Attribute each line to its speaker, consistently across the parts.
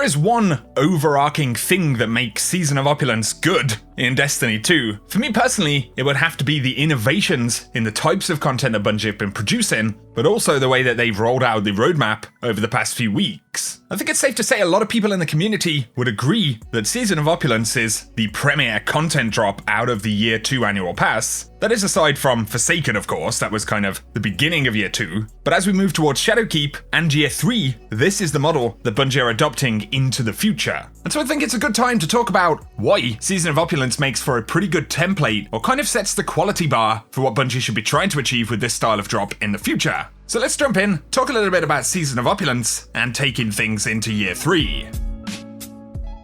Speaker 1: there is one overarching thing that makes Season of Opulence good in Destiny 2, for me personally, it would have to be the innovations in the types of content that Bungie have been producing, but also the way that they've rolled out the roadmap over the past few weeks. I think it's safe to say a lot of people in the community would agree that Season of Opulence is the premier content drop out of the Year 2 annual pass. That is aside from Forsaken, of course, that was kind of the beginning of Year 2. But as we move towards Shadowkeep and Year 3, this is the model that Bungie are adopting into the future. And so I think it's a good time to talk about why Season of Opulence makes for a pretty good template, or kind of sets the quality bar for what Bungie should be trying to achieve with this style of drop in the future. So let's jump in, talk a little bit about Season of Opulence, and taking things into Year 3.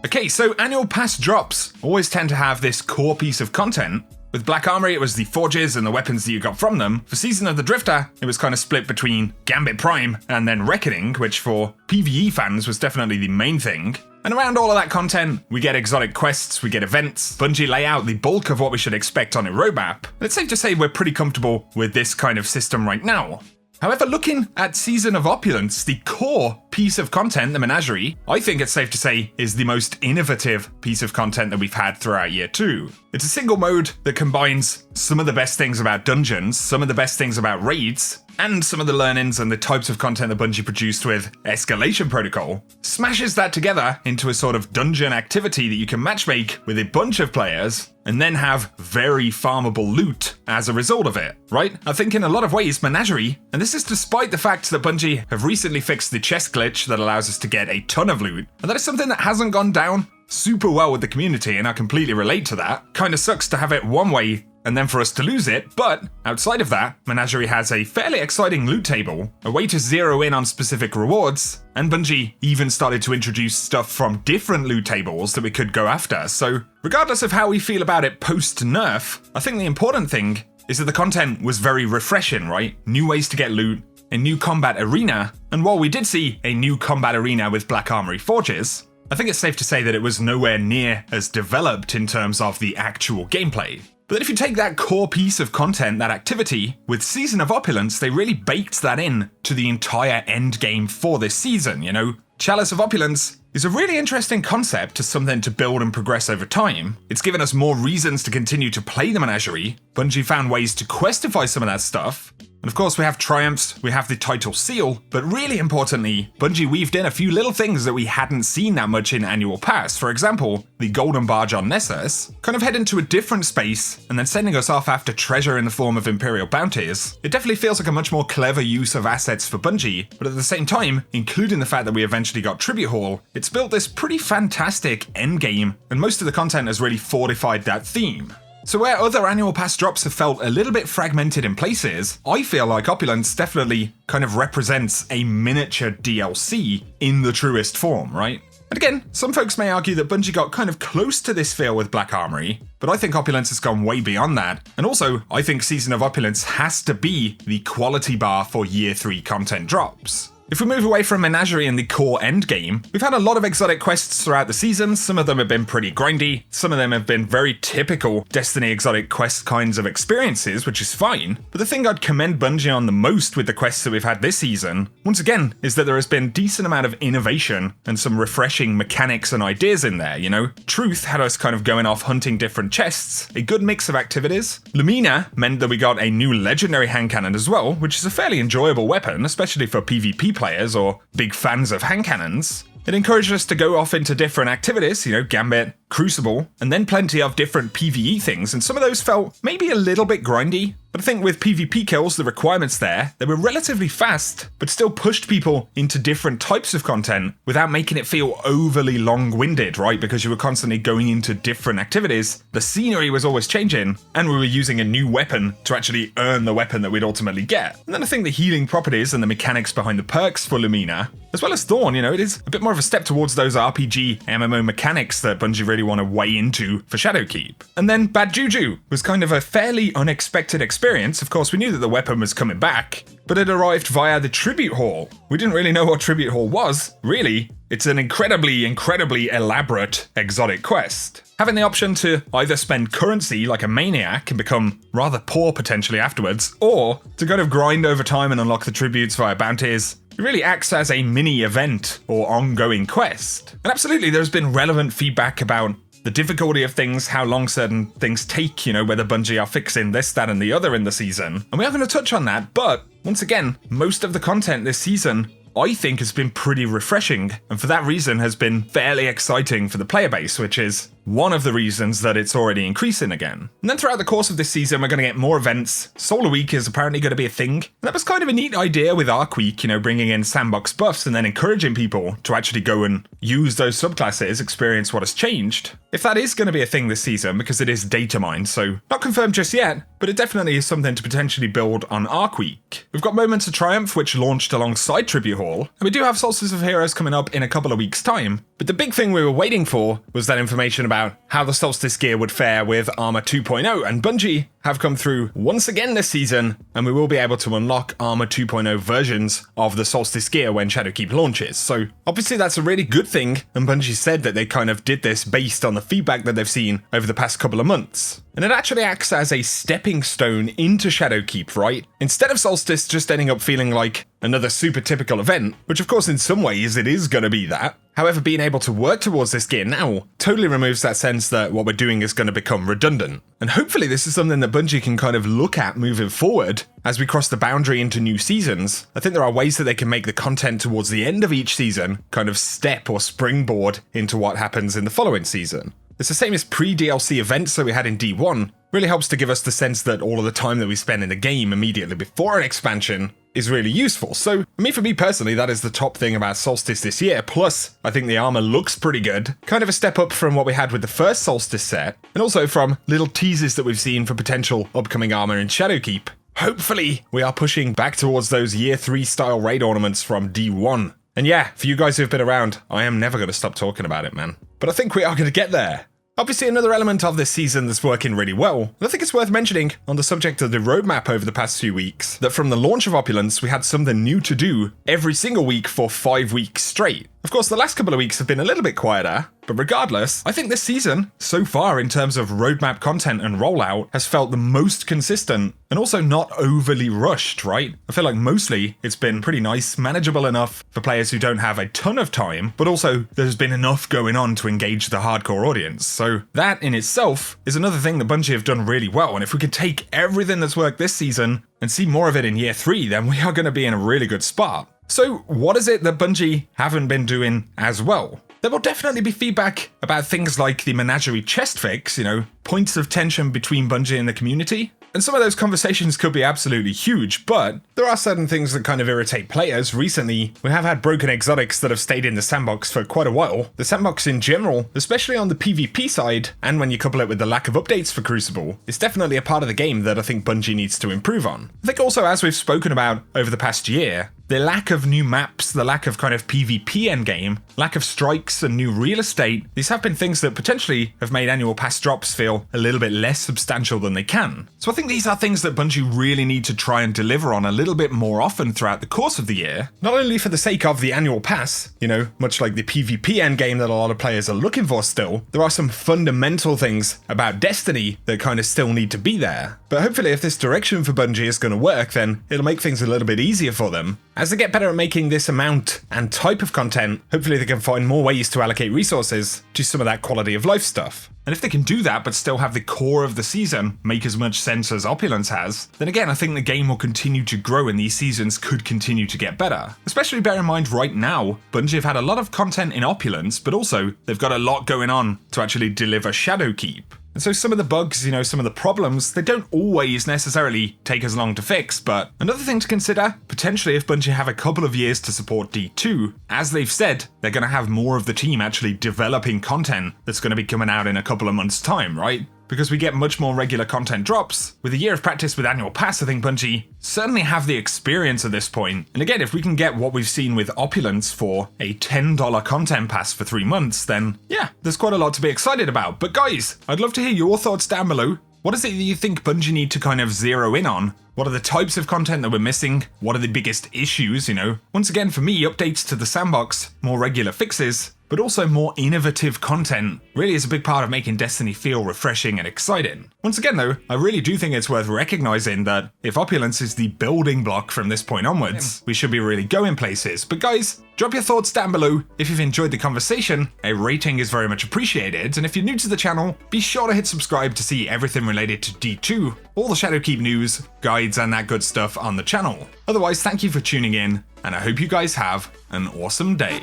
Speaker 1: Okay, so annual pass drops always tend to have this core piece of content. With Black Armory, it was the forges and the weapons that you got from them. For Season of the Drifter, it was kind of split between Gambit Prime and then Reckoning, which for PvE fans was definitely the main thing. And around all of that content, we get exotic quests, we get events. Bungie lay out the bulk of what we should expect on a roadmap. And it's safe to say we're pretty comfortable with this kind of system right now. However, looking at Season of Opulence, the core piece of content, the Menagerie, I think it's safe to say is the most innovative piece of content that we've had throughout Year 2. It's a single mode that combines some of the best things about dungeons, some of the best things about raids, and some of the learnings and the types of content that Bungie produced with Escalation Protocol, smashes that together into a sort of dungeon activity that you can matchmake with a bunch of players, and then have very farmable loot as a result of it, right? I think in a lot of ways, Menagerie, and this is despite the fact that Bungie have recently fixed the chest glitch that allows us to get a ton of loot, and that is something that hasn't gone down super well with the community, and I completely relate to that. Kinda sucks to have it one way and then for us to lose it, but outside of that, Menagerie has a fairly exciting loot table, a way to zero in on specific rewards, and Bungie even started to introduce stuff from different loot tables that we could go after. So regardless of how we feel about it post-nerf, I think the important thing is that the content was very refreshing, right? New ways to get loot, a new combat arena, and while we did see a new combat arena with Black Armory Forges, I think it's safe to say that it was nowhere near as developed in terms of the actual gameplay. But then if you take that core piece of content, that activity, with Season of Opulence, they really baked that in to the entire end game for this season, you know? Chalice of Opulence is a really interesting concept to something to build and progress over time. It's given us more reasons to continue to play the Menagerie. Bungie found ways to questify some of that stuff. And of course we have triumphs, we have the title seal, but really importantly, Bungie weaved in a few little things that we hadn't seen that much in Annual Pass. For example, the Golden Barge on Nessus, kind of heading to a different space and then sending us off after treasure in the form of Imperial bounties. It definitely feels like a much more clever use of assets for Bungie, but at the same time, including the fact that we eventually got Tribute Hall, it's built this pretty fantastic endgame, and most of the content has really fortified that theme. So where other annual pass drops have felt a little bit fragmented in places, I feel like Opulence definitely kind of represents a miniature DLC in the truest form, right? And again, some folks may argue that Bungie got kind of close to this feel with Black Armory, but I think Opulence has gone way beyond that. And also, I think Season of Opulence has to be the quality bar for Year 3 content drops. If we move away from Menagerie and the core endgame, we've had a lot of exotic quests throughout the season. Some of them have been pretty grindy, some of them have been very typical Destiny exotic quest kinds of experiences, which is fine. But the thing I'd commend Bungie on the most with the quests that we've had this season, once again, is that there has been a decent amount of innovation and some refreshing mechanics and ideas in there, you know? Truth had us kind of going off hunting different chests, a good mix of activities. Lumina meant that we got a new legendary hand cannon as well, which is a fairly enjoyable weapon, especially for PvP players or big fans of hand cannons. It encouraged us to go off into different activities, you know, Gambit, Crucible, and then plenty of different PvE things, and some of those felt maybe a little bit grindy, but I think with PvP kills, the requirements there, they were relatively fast, but still pushed people into different types of content without making it feel overly long-winded, right? Because you were constantly going into different activities, the scenery was always changing, and we were using a new weapon to actually earn the weapon that we'd ultimately get. And then I think the healing properties and the mechanics behind the perks for Lumina, as well as Thorn, you know, it is a bit more of a step towards those RPG MMO mechanics that Bungie really want to weigh into for Shadowkeep. And then Bad Juju was kind of a fairly unexpected experience. Of course, we knew that the weapon was coming back, but it arrived via the Tribute Hall. We didn't really know what Tribute Hall was, really. It's an incredibly elaborate exotic quest. Having the option to either spend currency like a maniac and become rather poor potentially afterwards, or to kind of grind over time and unlock the tributes via bounties, It really acts as a mini event or ongoing quest. And absolutely, there's been relevant feedback about the difficulty of things, how long certain things take, whether Bungie are fixing this, that, and the other in the season. And we are going to touch on that, but once again, most of the content this season I think has been pretty refreshing, and for that reason has been fairly exciting for the player base, which is one of the reasons that it's already increasing again. And then throughout the course of this season, we're going to get more events. Solar Week is apparently going to be a thing. And that was kind of a neat idea with Arc Week, bringing in sandbox buffs and then encouraging people to actually go and use those subclasses, experience what has changed. If that is going to be a thing this season, because it is data mined, so not confirmed just yet, but it definitely is something to potentially build on Arc Week. We've got Moments of Triumph, which launched alongside Tribute Hall, and we do have Solstice of Heroes coming up in a couple of weeks' time. But the big thing we were waiting for was that information about how the Solstice gear would fare with Armor 2.0, and Bungie have come through once again this season, and we will be able to unlock Armor 2.0 versions of the Solstice gear when Shadowkeep launches. So obviously that's a really good thing, and Bungie said that they kind of did this based on the feedback that they've seen over the past couple of months. And it actually acts as a stepping stone into Shadowkeep, right? Instead of Solstice just ending up feeling like another super typical event, which of course in some ways it is going to be that. However, being able to work towards this gear now totally removes that sense that what we're doing is going to become redundant. And hopefully this is something that Bungie can kind of look at moving forward as we cross the boundary into new seasons. I think there are ways that they can make the content towards the end of each season kind of step or springboard into what happens in the following season. It's the same as pre-DLC events that we had in D1, really helps to give us the sense that all of the time that we spend in the game immediately before an expansion is really useful. So, for me personally, that is the top thing about Solstice this year. Plus, I think the armor looks pretty good. Kind of a step up from what we had with the first Solstice set, and also from little teasers that we've seen for potential upcoming armor in Shadowkeep. Hopefully, we are pushing back towards those Year 3 style raid ornaments from D1. And yeah, for you guys who've been around, I am never going to stop talking about it, man. But I think we are going to get there. Obviously, another element of this season that's working really well, and I think it's worth mentioning on the subject of the roadmap over the past few weeks, that from the launch of Opulence, we had something new to do every single week for 5 weeks straight. Of course, the last couple of weeks have been a little bit quieter, but regardless, I think this season, so far in terms of roadmap content and rollout, has felt the most consistent and also not overly rushed, right? I feel like mostly it's been pretty nice, manageable enough for players who don't have a ton of time, but also there's been enough going on to engage the hardcore audience. So that in itself is another thing that Bungie have done really well, and if we could take everything that's worked this season and see more of it in Year 3, then we are going to be in a really good spot. So what is it that Bungie haven't been doing as well? There will definitely be feedback about things like the Menagerie chest fix, points of tension between Bungie and the community. And some of those conversations could be absolutely huge, but there are certain things that kind of irritate players. Recently, we have had broken exotics that have stayed in the sandbox for quite a while. The sandbox in general, especially on the PvP side, and when you couple it with the lack of updates for Crucible, is definitely a part of the game that I think Bungie needs to improve on. I think also, as we've spoken about over the past year, the lack of new maps, the lack of kind of PvP endgame, lack of strikes and new real estate, these have been things that potentially have made annual pass drops feel a little bit less substantial than they can. So I think these are things that Bungie really need to try and deliver on a little bit more often throughout the course of the year, not only for the sake of the annual pass, much like the PvP endgame that a lot of players are looking for still, there are some fundamental things about Destiny that kind of still need to be there. But hopefully if this direction for Bungie is going to work, then it'll make things a little bit easier for them. As they get better at making this amount and type of content, hopefully they can find more ways to allocate resources to some of that quality of life stuff. And if they can do that but still have the core of the season make as much sense as Opulence has, then again I think the game will continue to grow and these seasons could continue to get better. Especially bear in mind right now, Bungie have had a lot of content in Opulence, but also they've got a lot going on to actually deliver Shadowkeep. And so some of the bugs, some of the problems, they don't always necessarily take as long to fix, but another thing to consider, potentially if Bungie have a couple of years to support D2, as they've said, they're going to have more of the team actually developing content that's going to be coming out in a couple of months' time, right? Because we get much more regular content drops. With a year of practice with Annual Pass, I think Bungie certainly have the experience at this point. And again, if we can get what we've seen with Opulence for a $10 content pass for 3 months, then yeah, there's quite a lot to be excited about. But guys, I'd love to hear your thoughts down below. What is it that you think Bungie need to kind of zero in on? What are the types of content that we're missing? What are the biggest issues, Once again, for me, updates to the sandbox, more regular fixes, but also more innovative content really is a big part of making Destiny feel refreshing and exciting. Once again though, I really do think it's worth recognizing that if Opulence is the building block from this point onwards, we should be really going places. But guys, drop your thoughts down below. If you've enjoyed the conversation, a rating is very much appreciated, and if you're new to the channel, be sure to hit subscribe to see everything related to D2, all the Shadowkeep news, guides, and that good stuff on the channel. Otherwise, thank you for tuning in, and I hope you guys have an awesome day.